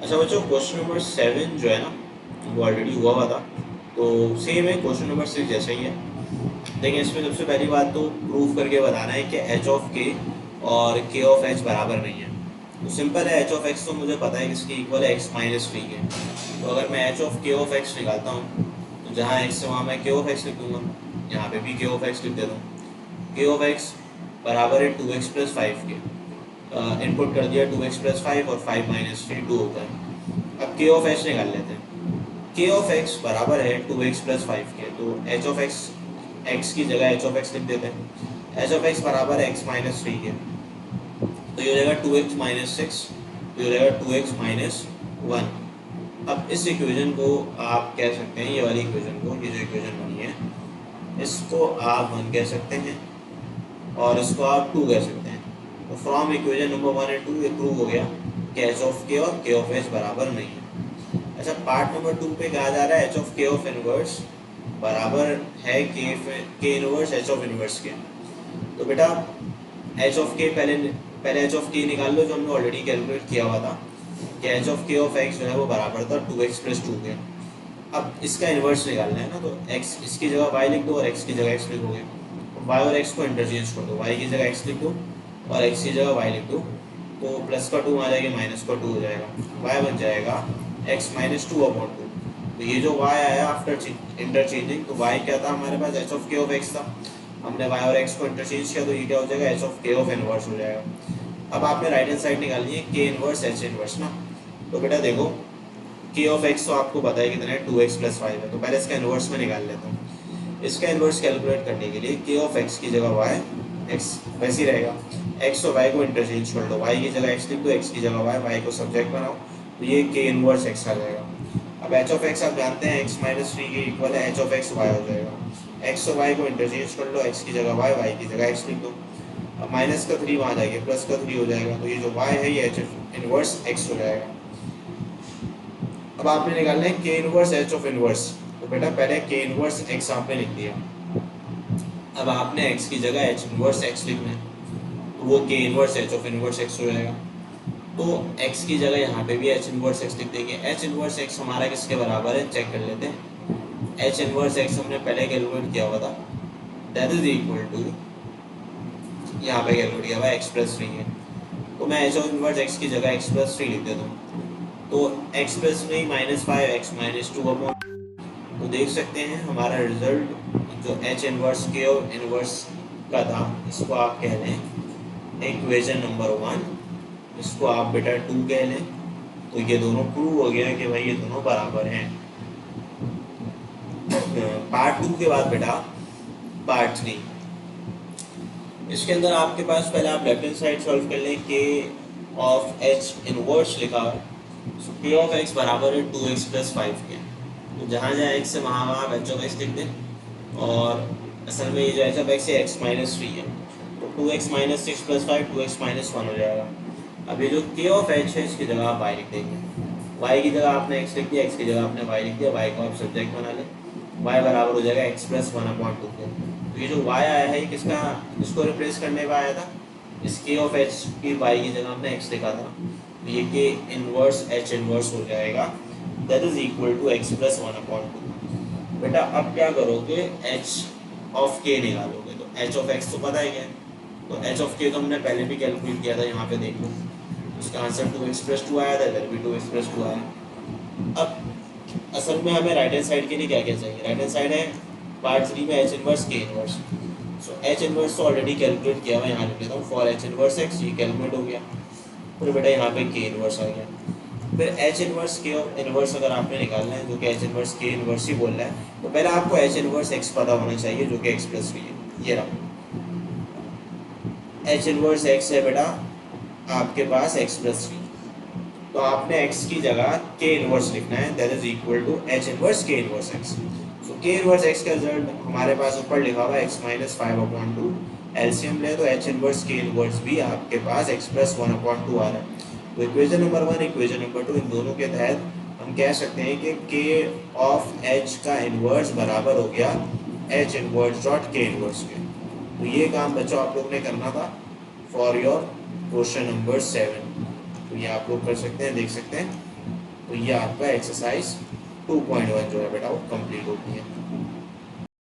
अच्छा बच्चों, question number 7 जो है ना, वो ऑलरेडी हुआ था, तो सेम है क्वेश्चन नंबर 6 जैसा ही है। देखिए, इसमें सबसे पहली बात तो प्रूफ करके बताना है कि एच ऑफ के और के ऑफ एच बराबर नहीं है। तो सिंपल है, एच ऑफ एक्स तो मुझे पता है किसकी इक्वल है, एक्स माइनस थ्री के। तो अगर मैं एच ऑफ के ऑफ एक्स निकालता हूँ, तो जहाँ एक्स है वहाँ मैं के ऑफ एक्स लिख दूँगा, यहाँ पे भी के ऑफ एक्स लिख देता हूँ। के ऑफ एक्स बराबर है 2x प्लस फाइव के। इनपुट कर दिया 2x प्लस फाइव और 5 माइनस थ्री 2 होता है। अब के ऑफ एच निकाल लेते हैं। के ऑफ एक्स बराबर है 2x प्लस फाइव के, तो एच ऑफ एक्स, एक्स की जगह एच ऑफ एक्स लिख देते हैं। एच ऑफ एक्स बराबर है एक्स माइनस थ्री के, तो ये हो जाएगा 2x माइनस सिक्स, तो ये हो जाएगा 2x माइनस वन। अब इस इक्वेशन को आप कह सकते हैं, ये वाली इक्वेशन को, ये जो इक्वेशन बनी है, इसको आप 1 कह सकते हैं और इसको आप 2 कह सकते हैं। तो फ्रॉम इक्वेशन नंबर 1 एंड 2 ये प्रूव हो गया कि एच ऑफ के और के ऑफ एच बराबर नहीं है। अच्छा, पार्ट नंबर 2 पे कहा जा रहा है एच ऑफ के ऑफ इनवर्स बराबर है के इनवर्स एच ऑफ इनवर्स के। तो बेटा एच ऑफ के पहले पहले एच ऑफ के निकाल लो, जो हमने ऑलरेडी कैलकुलेट किया हुआ था कि एच ऑफ के ऑफ एक्स जो है वो बराबर था 2x प्लस टू के। अब इसका इन्वर्स निकालना है ना, तो x इसकी जगह y लिख दो और x की जगह x लिखोगे। y और x को इंटरचेंज कर दो, y की जगह x लिख दो और x की जगह y लिख दो, तो प्लस का 2 आ जाएगा, माइनस का 2 हो जाएगा, y बन जाएगा x minus two upon two. तो ये जो y आया आफ्टर इंटरचेंजिंग, तो y क्या था हमारे पास, एच ऑफ के ऑफ एक्स था। हमने y और x को इंटरचेंज किया, तो ये क्या हो जाएगा, एच ऑफ के ऑफ इनवर्स हो जाएगा। अब आपने राइट हैंड साइड निकालनी है के इनवर्स एच इनवर्स ना। तो बेटा देखो, के ऑफ एक्स तो आपको पता है कितना है, 2x प्लस फाइव है। तो पहले इसका इन्वर्स में निकाल लेता हूँ। इसका इन्वर्स कैलकुलेट करने के लिए के ऑफ एक्स की जगह y, x वैसे ही रहेगा, x और y को इंटरचेंज कर दो, y की जगह x लिख दो, x की जगह y को सब्जेक्ट बनाओ, तो ये के इन्वर्स x आ जाएगा। अब एच ऑफ एक्स आप जानते हैं x माइनस थ्री के इक्वल है एच ऑफ एक्स y हो जाएगा। x और y को इंटरचेंज कर लो, x की जगह y की जगह x लिख दो। अब माइनस का 3 वहाँ जाएगा, प्लस का 3 हो जाएगा, तो ये जो y है ये एच इनवर्स x हो जाएगा। अब आपने निकालना है के इनवर्स एच ऑफ इनवर्स। तो बेटा पहले के इनवर्स एक्स आपने लिख दिया, अब आपने एक्स की जगह एच इनवर्स एक्स लिखना है, तो वो के inverse H of inverse x हो जाएगा। तो एक्स की जगह यहाँ पे भी एच इनवर्स एक्स लिख देंगे। एच इनवर्स एक्स हमारा किसके बराबर है, चेक कर लेते हैं। एच इनवर्स एक्स हमने पहले कैलकुलेट किया हुआ था, दैट इज इक्वल टू, यहाँ पे कैलकुलेट किया हुआ एक्स प्लस थ्री है, तो मैं एच ऑफ इनवर्स एक्स की जगह एक्स प्लस थ्री लिख देता हूँ। तो x प्लस नहीं minus five x minus two upon, तो देख सकते हैं हमारा रिजल्ट जो एच इनवर्स के और इनवर्स का था, इसको आप कह लें इक्वेशन नंबर 1, इसको आप बेटा 2 कह लें। तो ये दोनों प्रूव हो गया कि भाई ये दोनों बराबर हैं। पार्ट 2 के बाद बेटा पार्ट 3, इसके अंदर आपके पास पहले आप लेफ्ट हैंड साइड सॉल्व कर लें, के ऑफ एच इनवर्स लिखा है, के ऑफ एक्स बराबर है 2x प्लस फाइव के। तो जहाँ जहाँ एक्स है वहाँ वहाँ एच ऑफ एक्स लिख दें, और असल में ये जो एच ऑफ एक्स है एक्स माइनस थ्री है, तो 2x minus six plus five 2x minus one हो जाएगा। अब ये जो के ऑफ एच है इसकी जगह आप y लिख देंगे, y की जगह आपने x लिख दिया, x की जगह आपने y लिख दिया, y को आप सब्जेक्ट बना लें, y बराबर हो जाएगा x plus one upon to के। तो ये जो y आया है ये किसका, इसको रिप्लेस करने का आया था, इस के ऑफ एच की y की जगह हमने x लिखा था, तो ये के इनवर्स एच इनवर्स हो जाएगा, that is equal to x plus one upon two. बेटा अब क्या करोगे, एच ऑफ के निकालोगे, तो एच ऑफ एक्स तो पता ही है, तो एच ऑफ के तो हमने पहले भी कैलकुलेट किया था, यहाँ पे देख लो उसका आंसर 2x प्लस टू आया था, इधर भी 2x प्लस टू आया। अब असल में हमें राइट हैंड साइड के लिए क्या क्या चाहिए, राइट हैंड साइड है पार्ट 3 में एच इनवर्स के इनवर्स। सो एच इनवर्स तो ऑलरेडी कैलकुलेट किया हुआ, यहाँ लिख लेता हूँ, फॉर एच इनवर्स एक्स, ये कैलकुलेट हो गया, फिर बेटा यहाँ पे के इनवर्स आ गया। फिर एच इनवर्स के इनवर्स अगर आपने निकालना है, जो कि एच इनवर्स के इनवर्स ही बोल रहा है, तो पहले आपको एच इनवर्स एक्स पता होना चाहिए, जो कि एक्स प्लस थ्री है। ये रहा एच इनवर्स एक्स है बेटा आपके पास एक्स प्लस थ्री, तो आपने एक्स की जगह के इनवर्स लिखना है, that is equal to H inverse के इनवर्स एक्स। तो के इनवर्स एक्स का रिजल्ट हमारे पास ऊपर लिखा हुआ है X minus five upon two, LCM ले तो एच इनवर्स के इनवर्स भी आपके पास X plus one upon two आ रहा है। तो इक्वेशन नंबर 1 इक्वेशन नंबर 2 इन दोनों के तहत हम कह सकते हैं कि के ऑफ एच का इनवर्स बराबर हो गया एच इनवर्स डॉट के इनवर्स के। तो ये काम बच्चों आप लोग ने करना था फॉर योर क्वेश्चन नंबर 7। तो ये आप लोग कर सकते हैं, देख सकते हैं। तो ये आपका एक्सरसाइज 2.1 जो है बेटा वो कंप्लीट होती है।